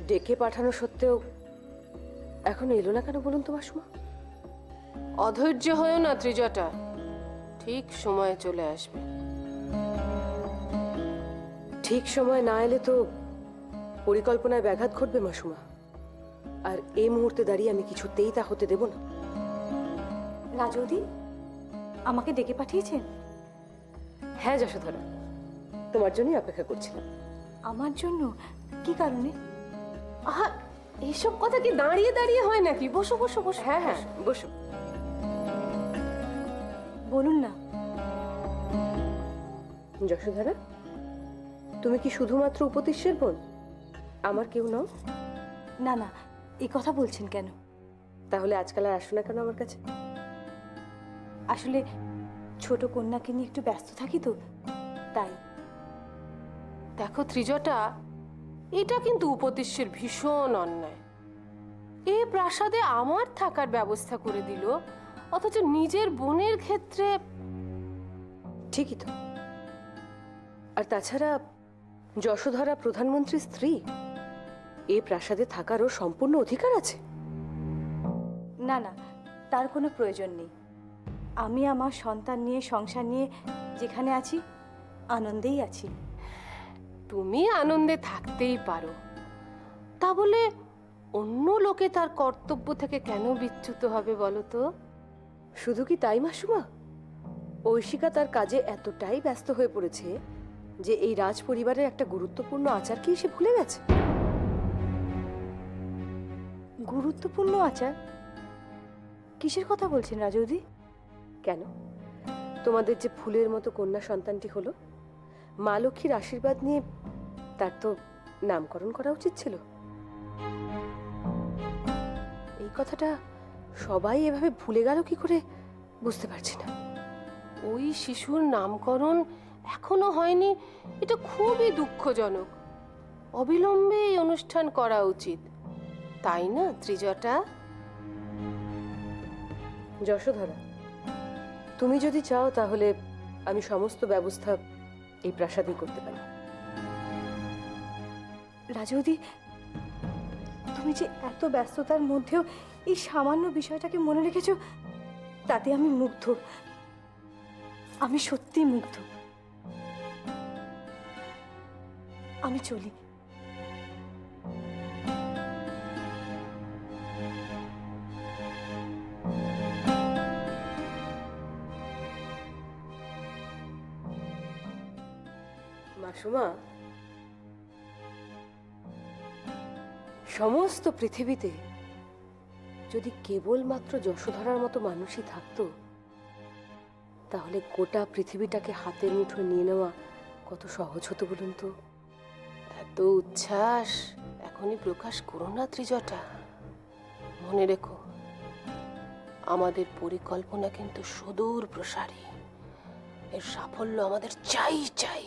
ডেকে পাঠানো সত্ত্বেও এখনো এলো না কেন বলুন তো মাসুমা? অধৈর্য হয়েও না ত্রিজটা, ঠিক সময়ে চলে আসবে। ঠিক সময় না এলে তো পরিকল্পনায় ব্যাঘাত ঘটবে মাসুমা, আর এই মুহূর্তে দাঁড়িয়ে আমি কিছুতেই তা হতে দেব না। রাজৌদি আমাকে ডেকে পাঠিয়েছেন? হ্যাঁ যশোধরা, তোমার জন্যই অপেক্ষা করছিলাম। আমার জন্য? কি কারণে? আহা, এইসব কথা কি দাঁড়িয়ে দাঁড়িয়ে হয় নাকি? বসো বসো বসো। হ্যাঁ হ্যাঁ, বসো। বলুন না। যশোধরা, তুমি কি শুধুমাত্র উপতিষ্যের বোন? আমার কেউ নাও? না না, এই কথা বলছেন কেন? তাহলে আজকাল আর আসো না কেন আমার কাছে? আসলে ছোট কন্যাকে নিয়ে একটু ব্যস্ত থাকি তো, তাই। দেখো ত্রিজটা, এটা কিন্তু উপতিষ্যের ভীষণ অন্যায়। এ প্রাসাদে আমার থাকার ব্যবস্থা করে দিল, অথচ নিজের বোনের ক্ষেত্রে। ঠিকই তো। আর তাছাড়া যশোধরা প্রধানমন্ত্রীর স্ত্রী, এই প্রাসাদে থাকারও সম্পূর্ণ অধিকার আছে। না না, তার কোনো প্রয়োজন নেই। আমি আমার সন্তান নিয়ে, সংসার নিয়ে যেখানে আছি, আনন্দেই আছি। তুমি আনন্দে থাকতেই পারো, তা বলে অন্য লোকে তার কর্তব্য থেকে কেন বিচ্যুত হবে বলো তো? শুধু কি তাই মাসুমা? ঐশিকা তার কাজে এতটাই ব্যস্ত হয়ে পড়েছে যে এই রাজ পরিবারের একটা গুরুত্বপূর্ণ আচারকে সে ভুলে গেছে। গুরুত্বপূর্ণ আচার? কিসের কথা বলছেন রাজৌদি? কেন, তোমাদের যে ফুলের মতো কন্যা সন্তানটি হলো, মা লক্ষ্মীর আশীর্বাদ নিয়ে তার তো নামকরণ করা উচিত ছিল। এই কথাটা সবাই এভাবে ভুলে গেল কি করে বুঝতে পারছি না। ওই শিশুর নামকরণ এখনো হয়নি, এটা খুবই দুঃখজনক। অবিলম্বে এই অনুষ্ঠান করা উচিত, তাই না ত্রিজটা? যশোধরা, তুমি যদি চাও তাহলে আমি সমস্ত ব্যবস্থা এই প্রাসাদেই করতে পারি। রাজৌদি, তুমি যে এত ব্যস্ততার মধ্যেও এই সামান্য বিষয়টাকে মনে রেখেছো, তাতে আমি মুগ্ধ। আমি সত্যি মুগ্ধ। আমি চলি। মাসুমা, সমস্ত পৃথিবীতে যদি কেবলমাত্র যশোধরার মতো মানুষই থাকতো, তাহলে গোটা পৃথিবীটাকে হাতের মুঠোয় নিয়ে নেওয়া কত সহজ হতো বলুন তো। এত উচ্ছ্বাস এখনই প্রকাশ করো না ত্রিজটা। মনে রেখো, আমাদের পরিকল্পনা কিন্তু সুদূর প্রসারী। এর সাফল্য আমাদের চাই চাই।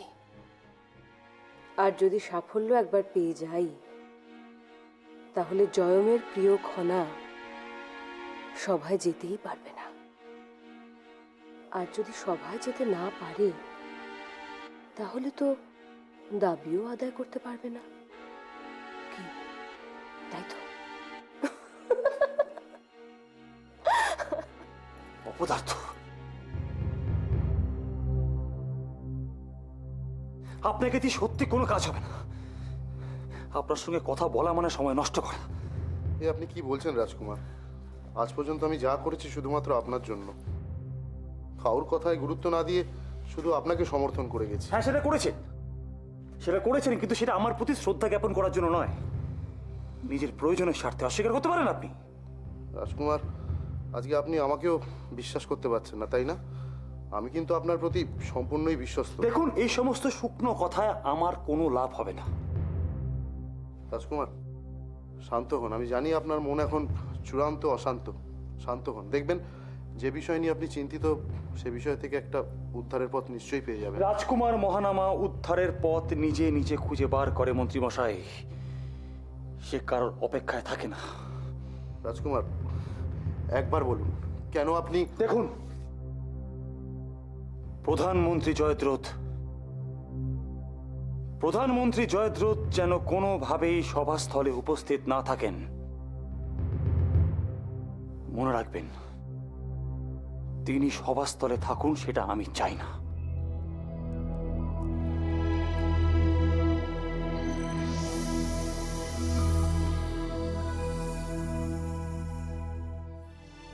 আর যদি সাফল্য একবার পেয়ে যাই, তাহলে জয়মের প্রিয় খনা সভায় যেতেই পারবে না। আর যদি সভায় যেতে না পারে, তাহলে তো দাবিও আদায় করতে পারবে না। কি, তাই তো? অপদার্থ! আপনাকে দিয়ে সত্যি কোনো কাজ হবে না। আপনার সঙ্গে কথা বলা মানে সময় নষ্ট করা। এ আপনি কি বলছেন রাজকুমার? আজ পর্যন্ত আমি যা করেছি শুধুমাত্র আপনার জন্য। কারোর কথায় গুরুত্ব না দিয়ে শুধু আপনাকে সমর্থন করে গেছি। হ্যাঁ, সেটা করেছেন, কিন্তু সেটা আমার প্রতি শ্রদ্ধা জ্ঞাপন করার জন্য নয়, নিজের প্রয়োজনের স্বার্থে। অস্বীকার করতে পারেন আপনি? রাজকুমার, আজকে আপনি আমাকেও বিশ্বাস করতে পারছেন না, তাই না? আমি কিন্তু আপনার প্রতি সম্পূর্ণই বিশ্বস্ত। দেখুন, এই সমস্ত শুকনো কথায় আমার কোনো লাভ হবে না। রাজকুমার, শান্ত হন। আমি জানি আপনার মন এখন চূড়ান্ত অশান্ত। শান্ত হন, দেখবেন যে বিষয় নিয়ে আপনি চিন্তিত, সে বিষয় থেকে একটা উদ্ধারের পথ নিশ্চয়ই পেয়ে যাবেন। রাজকুমার মহানামা উদ্ধারের পথ নিজে নিজে খুঁজে বার করে মন্ত্রীমশাই। সে কারোর অপেক্ষায় থাকে না। রাজকুমার, একবার বলুন, কেন আপনি... দেখুন, প্রধানমন্ত্রী জয়দ্রথ প্রধানমন্ত্রী জয়দ্রথ যেন কোনোভাবেই সভাস্থলে উপস্থিত না থাকেন। মনে রাখবেন, তিনি সভাস্থলে থাকুন সেটা আমি চাই না।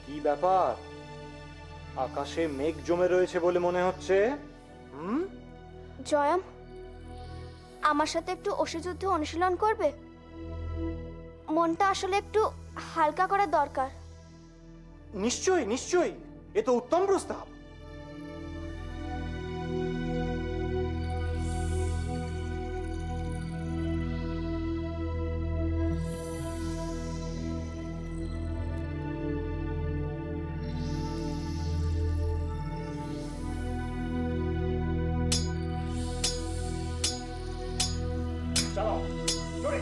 কি ব্যাপার? আকাশে মেঘ জমে রয়েছে বলে মনে হচ্ছে। জয়াম, আমার সাথে একটু অসুযুদ্ধ অনুশীলন করবে? মনটা আসলে একটু হালকা করা দরকার। নিশ্চয়ই নিশ্চয়ই, এ তো উত্তম প্রস্তাব। চালাও, জোরে।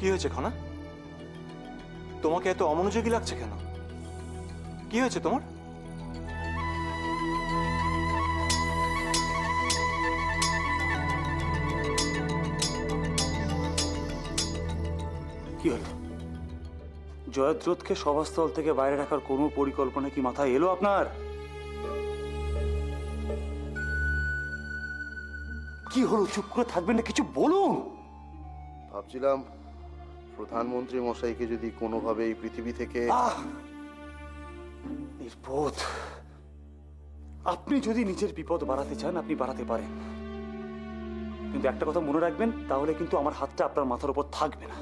কি হয়েছে খনা? তোমাকে এত অমনোযোগী লাগছে কেন? কি হয়েছে তোমার? কি হলো? জয়দ্রথকে সভাস্থল থেকে বাইরে রাখার কোনো পরিকল্পনা কি মাথায় এলো আপনার? কি হলো? চুপ করে থাকবেন না, কিছু বলুন। ভাবছিলাম প্রধানমন্ত্রী মশাইকে যদি কোনোভাবে এই পৃথিবী থেকে নির্বোধ। আপনি যদি নিজের বিপদ বাড়াতে চান আপনি বাড়াতে পারেন, কিন্তু একটা কথা মনে রাখবেন, তাহলে কিন্তু আমার হাতটা আপনার মাথার উপর থাকবে না।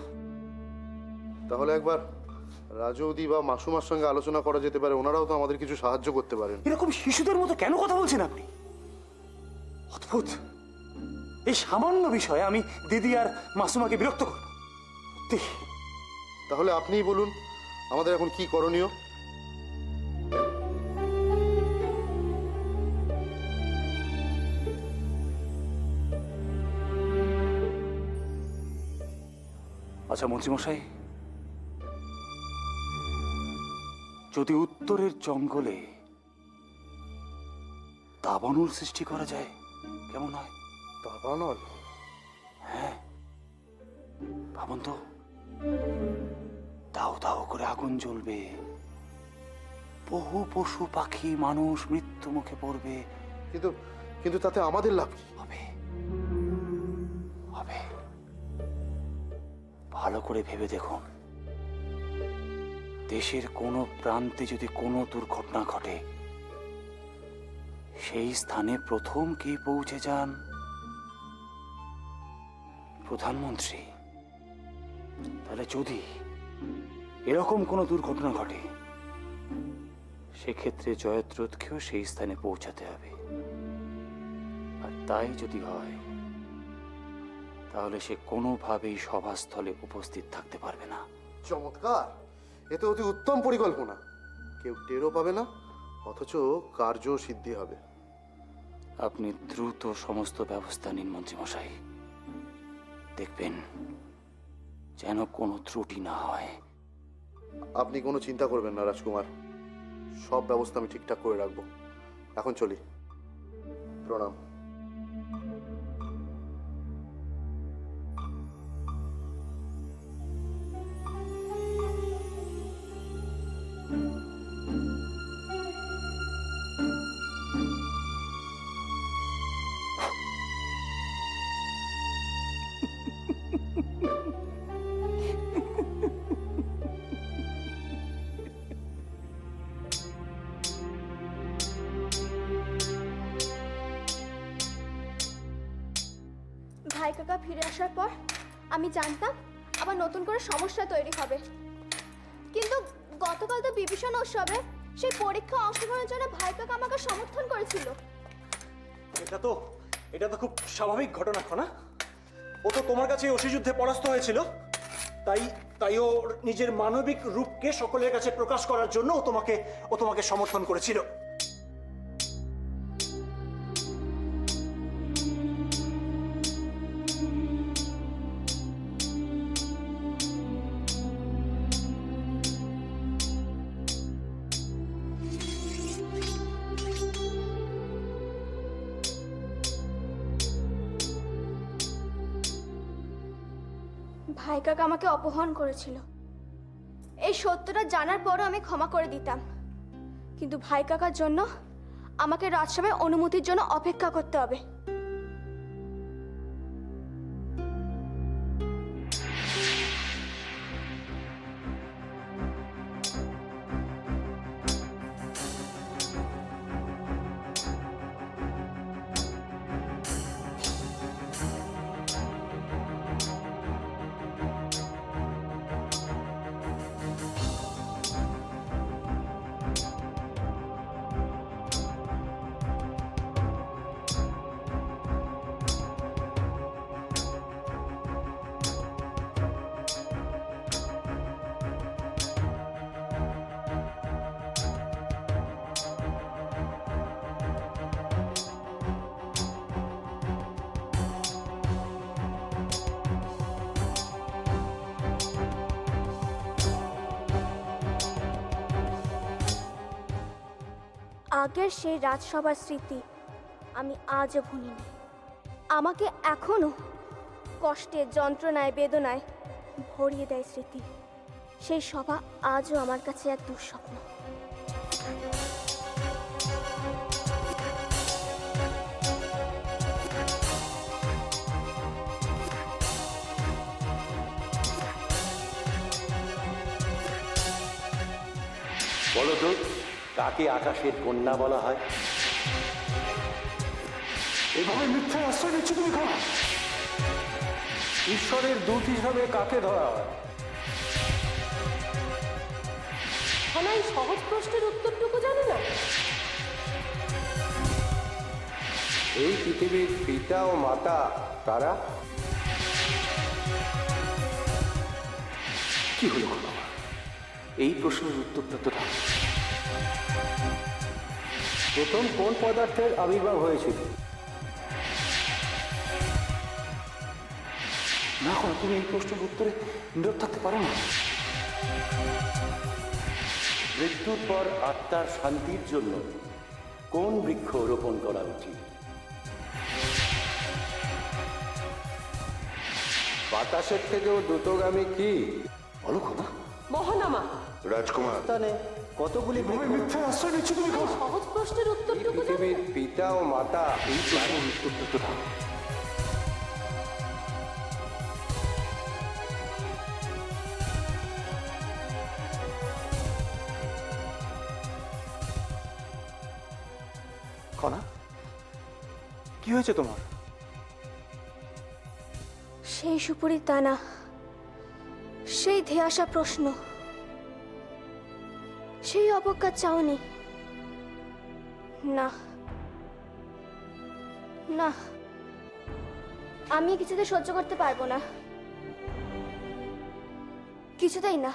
তাহলে একবার রাজৌদি বা মাসুমার সঙ্গে আলোচনা করা যেতে পারে, ওনারাও তো আমাদের কিছু সাহায্য করতে পারেন। এরকম শিশুদের মতো কেন কথা বলছেন আপনি? অদ্ভুত। এই সামান্য বিষয়ে আমি দিদি আর মাসুমাকে বিরক্ত করব? সত্যি। তাহলে আপনিই বলুন আমাদের এখন কি করণীয়? আচ্ছা মন্ত্রীমশাই, যদি উত্তরের জঙ্গলে দাবানল সৃষ্টি করা যায় কেমন হয়? দাবানল? হ্যাঁ, ভাবুন তো, দাও দাও করে আগুন জ্বলবে, বহু পশু পাখি মানুষ মৃত্যু মুখে পড়বে। কিন্তু কিন্তু তাতে আমাদের লাভ কি? হবে হবে, ভালো করে ভেবে দেখুন। দেশের কোনো প্রান্তে যদি কোনো দুর্ঘটনা ঘটে, সেই স্থানে প্রথম কে পৌঁছে যান? প্রধানমন্ত্রী। তাহলে যদি এরকম কোনো দুর্ঘটনা ঘটে, সেক্ষেত্রে জয়দ্রথকেও সেই স্থানে পৌঁছাতে হবে। আর তাই যদি হয়, তাহলে সে কোনোভাবেই সভাস্থলে উপস্থিত থাকতে পারবে না। চমৎকার! এ তো অতি উত্তম পরিকল্পনা। কেউ টেরও পাবে না, অথচ কার্য সিদ্ধি হবে। আপনি দ্রুত সমস্ত ব্যবস্থা নিন মন্ত্রীমশাই। দেখবেন যেন কোনো ত্রুটি না হয়। আপনি কোনো চিন্তা করবেন না রাজকুমার, সব ব্যবস্থা আমি ঠিকঠাক করে রাখবো। এখন চলি। প্রণাম। ভাই কাকা ফিরে আসার পর আমি জানতাম আবার নতুন করে সমস্যা তৈরি হবে, কিন্তু গতকাল তো বিভীষণ উৎসবে সেই পরীক্ষা অংশগ্রহণের জন্য ভাই কাকা আমাকে সমর্থন করেছিল। এটা তো এটা তো খুব স্বাভাবিক ঘটনা, খনা। ও তো তোমার কাছে অসি যুদ্ধে পরাস্ত হয়েছিল, তাই তাই ও নিজের মানবিক রূপকে সকলের কাছে প্রকাশ করার জন্য ও তোমাকে সমর্থন করেছিল। ভাই কাকা আমাকে অপহরণ করেছিল। এই সত্যটা জানার পরও আমি ক্ষমা করে দিতাম, কিন্তু ভাই কাকার জন্য আমাকে রাজসভায় অনুমতির জন্য অপেক্ষা করতে হবে। আগের সেই রাজসভার স্মৃতি আমি আজও ভুলিনি। আমাকে এখনো কষ্টে, যন্ত্রণায়, বেদনায় ভরিয়ে দেয় স্মৃতি। সেই সভা আজও আমার কাছে এক দুঃস্বপ্ন। বলো তো, কাকে আকাশের কন্যা বলা হয়? এভাবে মিথ্যা আশ্রয় নিচ্ছ তুমি, খনা। ঈশ্বরের দূত হিসাবে কাকে ধরা হয়? খনা এই সহজ প্রশ্নের উত্তরটুকু জানে না। এই পৃথিবীর পিতা ও মাতা কারা? কি হলো খনা? এই প্রশ্নের উত্তরটা তো দাও। প্রথম কোন পদার্থের আবির্ভাব হয়েছিল? না খনা, তুমি এই প্রশ্নের উত্তরে নীরব থাকতে পারো না। মৃত্যুর পর আত্মার শান্তির জন্য কোন বৃক্ষ রোপণ করা উচিত? বাতাসের থেকেও দ্রুতগামী কি? বলো খনা। মহানামা। রাজকুমার, স্থানে কতগুলি বৃক্ষ? মিথ্যা আশ্রয় নিচ্ছ তুমি, খনা। সহজ প্রশ্নের এই উত্তরটুকু জানে পৃথিবীর পিতা ও মাতা এই প্রশ্নের উত্তরটা তো দাও। খনা, কি হয়েছে তোমার? সেই সুপুরি টানা, সেই ধেয়ে আসা প্রশ্ন, সেই অবজ্ঞার চাউনি। না না, আমি কিছুতে সহ্য করতে পারবো না, কিছুতেই না।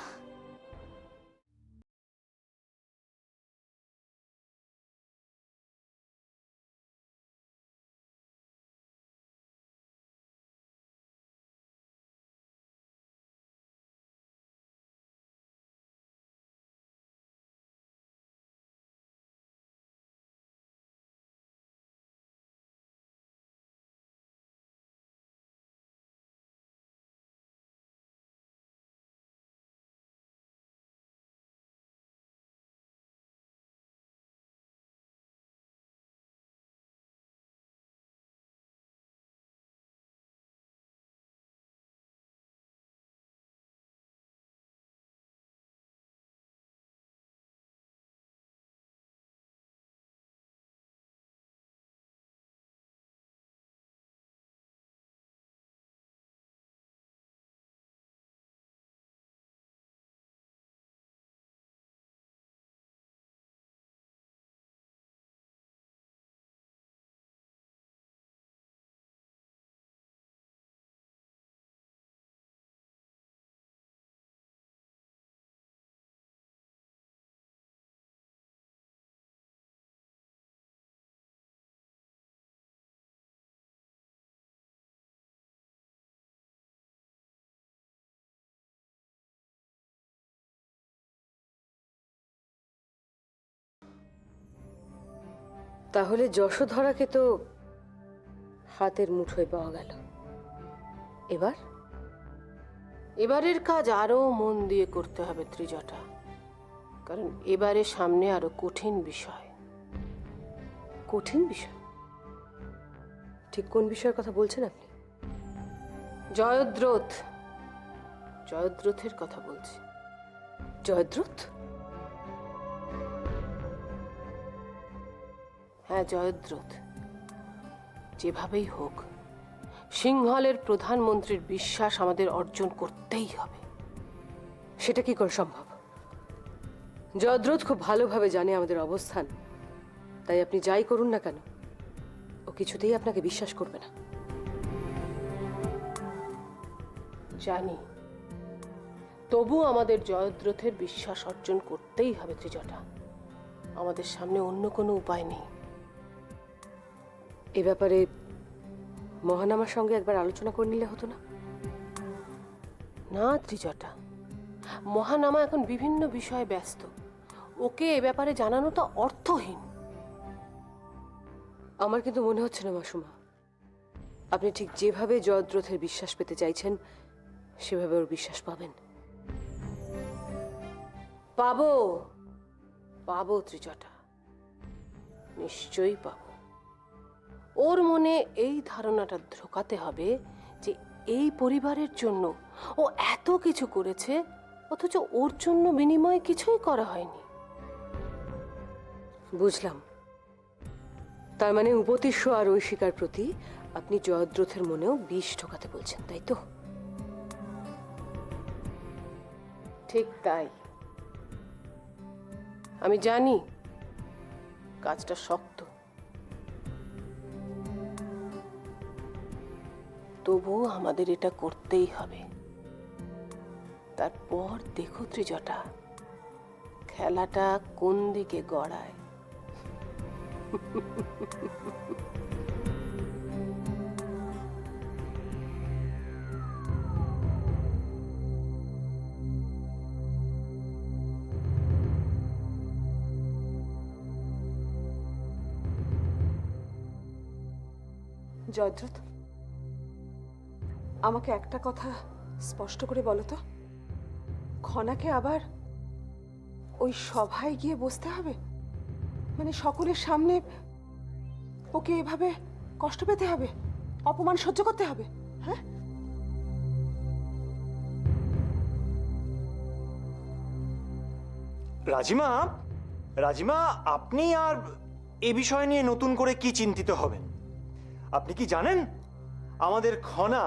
তাহলে যশোধরাকে তো হাতের মুঠোয় পাওয়া গেল, এবার এবারের কাজ আরো মন দিয়ে করতে হবে ত্রিজটা, কারণ এবারে সামনে আরো কঠিন বিষয়। কঠিন বিষয়? ঠিক কোন বিষয়ের কথা বলছেন আপনি? জয়দ্রথ, জয়দ্রথের কথা বলছি। জয়দ্রথ? হ্যাঁ, জয়দ্রথ। যেভাবেই হোক সিংহলের প্রধানমন্ত্রীর বিশ্বাস আমাদের অর্জন করতেই হবে। সেটা কি করে সম্ভব? জয়দ্রথ খুব ভালোভাবে জানে আমাদের অবস্থান, তাই আপনি যাই করুন না কেন ও কিছুতেই আপনাকে বিশ্বাস করবে না। জানি, তবু আমাদের জয়দ্রথের বিশ্বাস অর্জন করতেই হবে ত্রিজটা। আমাদের সামনে অন্য কোনো উপায় নেই। এ ব্যাপারে মহানামার সঙ্গে একবার আলোচনা করে নিলে হতো না? না ত্রিজটা, মহানামা এখন বিভিন্ন বিষয়ে ব্যস্ত, ওকে এ ব্যাপারে জানানো তো অর্থহীন। আমার কিন্তু মনে হচ্ছে না মাসুমা, আপনি ঠিক যেভাবে জয়দ্রথের বিশ্বাস পেতে চাইছেন সেভাবে ওর বিশ্বাস পাবেন। পাবো, পাবো ত্রিজটা, নিশ্চয়ই পাবো। ওর মনে এই ধারণাটা ঢোকাতে হবে যে এই পরিবারের জন্য ও এত কিছু করেছে, অথচ ওর জন্য বিনিময়ে কিছুই করা হয়নি। বুঝলাম, তার মানে উপতিষ্য আর ঐশিকার প্রতি আপনি জয়দ্রথের মনেও বিষ ঢোকাতে বলছেন, তাই তো? ঠিক তাই। আমি জানি কাজটা শক্ত, তবুও আমাদের এটা করতেই হবে। তারপর দেখো ত্রিজটা, খেলাটা কোন দিকে গড়ায়। জয়দ্রথ, আমাকে একটা কথা স্পষ্ট করে বলো তো, খনাকে আবার ওই সভায় গিয়ে বসতে হবে? মানে সকলের সামনে ওকে এভাবে কষ্ট পেতে হবে, অপমান সহ্য করতে হবে? হ্যাঁ, রাজিমা, রাজিমা, আপনি আর এ বিষয় নিয়ে নতুন করে কি চিন্তিত হবেন? আপনি কি জানেন আমাদের খনা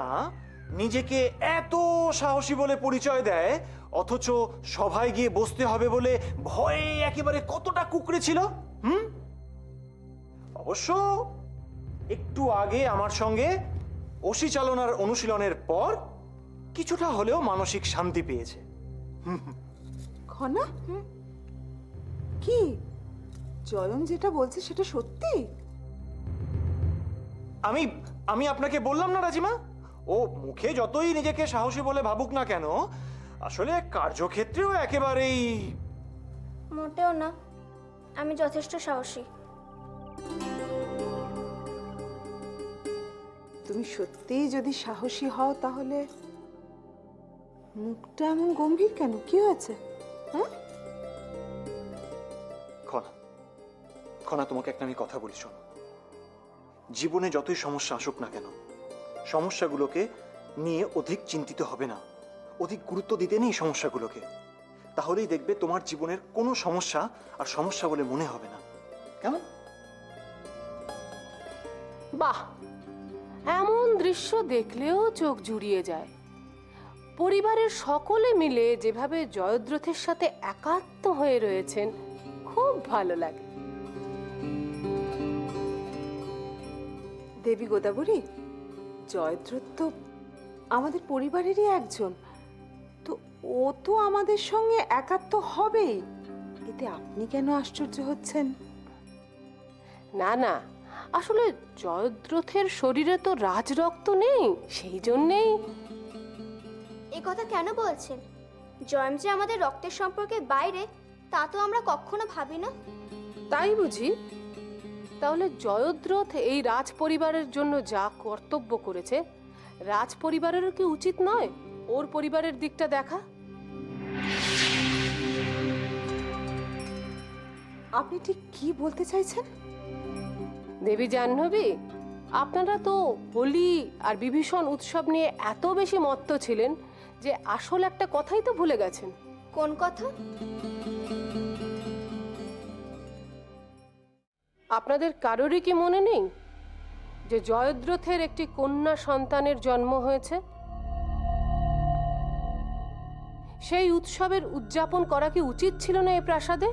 নিজেকে এত সাহসী বলে পরিচয় দেয়, অথচ সভায় গিয়ে বসতে হবে বলে ভয়ে একেবারে কতটা কুকড়ে ছিল? অবশ্য একটু আগে আমার সঙ্গে অসি চালনার অনুশীলনের পর কিছুটা হলেও মানসিক শান্তি পেয়েছে। খনা কি জয়ন যেটা বলছে সেটা সত্যি? আমি আমি আপনাকে বললাম না রাজিমা, ও মুখে যতই নিজেকে সাহসী বলে ভাবুক না কেন, আসলে কার্যক্ষেত্রেও একেবারেই। মোটেও না, আমি যথেষ্ট সাহসী। তুমি সত্যিই যদি সাহসী হও তাহলে মুখটা এমন গম্ভীর কেন? কি হয়েছে? হ্যাঁ, খনা, খনা, তোমাকে একটা আমি কথা বলি, শোনো। জীবনে যতই সমস্যা আসুক না কেন, সমস্যাগুলোকে নিয়ে অধিক চিন্তিত হবে না, অধিক গুরুত্ব দিতে নেই সমস্যাগুলোকে। তাহলেই দেখবে তোমার জীবনের কোনো সমস্যা আর সমস্যা বলে মনে হবে না। কেমন? বাহ, এমন দৃশ্য দেখলেও চোখ জুড়িয়ে যায়। পরিবারের সকলে মিলে যেভাবে জয়দ্রথের সাথে একাত্ম হয়ে রয়েছেন, খুব ভালো লাগে। দেবী গোদাবরী, জয়দ্রথ তো আমাদের পরিবারেরই একজন, তো ও তো আমাদের সঙ্গে একাত্ম হবেই। এতে আপনি কেন আশ্চর্য হচ্ছেন? না না, আসলে জয়দ্রথের শরীরে তো রাজরক্ত নেই, সেই জন্যেই। এ কথা কেন বলছেন? জয়ম যে আমাদের রক্তের সম্পর্কে বাইরে, তা তো আমরা কখনো ভাবি না। তাই বুঝি? তাহলে জয়দ্রথ এই রাজ পরিবারের জন্য যা কর্তব্য করেছে, রাজ পরিবারেরও কি উচিত নয় ওর পরিবারের দিকটা দেখা? আপনি ঠিক কি বলতে চাইছেন? দেবী জাহ্নবী, আপনারা তো হোলি আর বিভীষণ উৎসব নিয়ে এত বেশি মত্ত ছিলেন যে আসল একটা কথাই তো ভুলে গেছেন। কোন কথা? আপনাদের কারোরই কি মনে নেই যে জয়দ্রথের একটি কন্যা সন্তানের জন্ম হয়েছে? সেই উৎসবের উদযাপন করা কি উচিত ছিল না এই প্রাসাদে?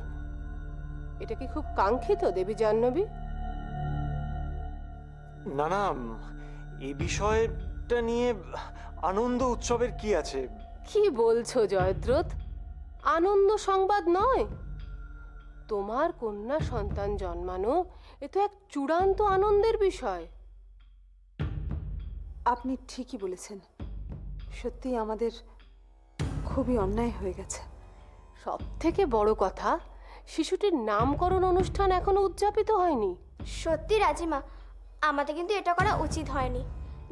এটা কি খুব কাঙ্ক্ষিত দেবী জাহ্নবী? না না, এই বিষয়টা নিয়ে আনন্দ উৎসবের কি আছে? কি বলছো জয়দ্রথ? আনন্দ সংবাদ নয়, তোমার কন্যা সন্তান জন্মানো এ তো এক চূড়ান্ত আনন্দের বিষয়। আপনি ঠিকই বলেছেন, সত্যি আমাদের খুবই অন্যায় হয়ে গেছে। সব থেকে বড় কথা, শিশুটির নামকরণ অনুষ্ঠান এখনো উদযাপিত হয়নি। সত্যি রাজিমা, আমাদের কিন্তু এটা করা উচিত হয়নি।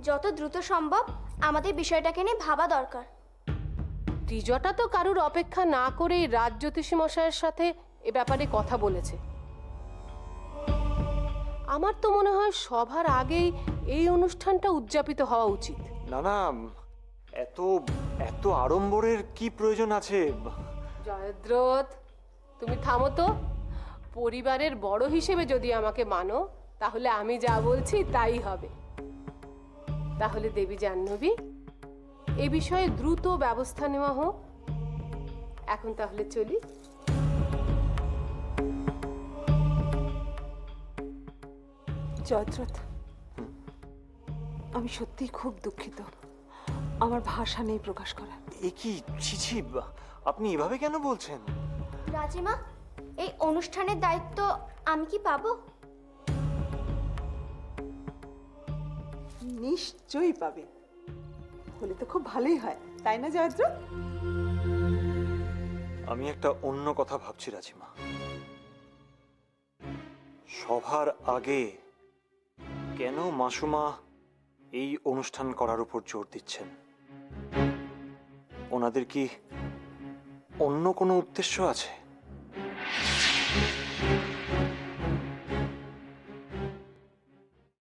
যত দ্রুত সম্ভব আমাদের বিষয়টাকে নিয়ে ভাবা দরকার। ত্রিজটা তো কারুর অপেক্ষা না করেই রাজ জ্যোতিষী মশাইয়ের সাথে এ ব্যাপারে কথা বলেছে। আমার তো মনে হয় সবার আগেই এই অনুষ্ঠানটা উদযাপিত হওয়া উচিত। না না, এত এত আড়ম্বরের কি প্রয়োজন আছে? জয়দ্রথ, তুমি থামো তো। পরিবারের বড় হিসেবে যদি আমাকে মানো, তাহলে আমি যা বলছি তাই হবে। তাহলে দেবী জাহ্নবী, এ বিষয়ে দ্রুত ব্যবস্থা নেওয়া হোক। এখন তাহলে চলি। জয়দ্রথ, আমি সত্যিই খুব দুঃখিত। আমার ভাষা নেই প্রকাশ করার। এ কি ছিছি, আপনি এভাবে কেন বলছেন? রাজিমা, এই অনুষ্ঠানের দায়িত্ব আমি কি পাবো? নিশ্চয়ই পাবে, হলে তো খুব ভালোই হয়, তাই না জয়দ্রথ? আমি একটা অন্য কথা ভাবছি রাজিমা। সবার আগে কেন মাসুমা এই অনুষ্ঠান করার উপর জোর দিচ্ছেন? ওনাদের কি অন্য কোনো উদ্দেশ্য আছে?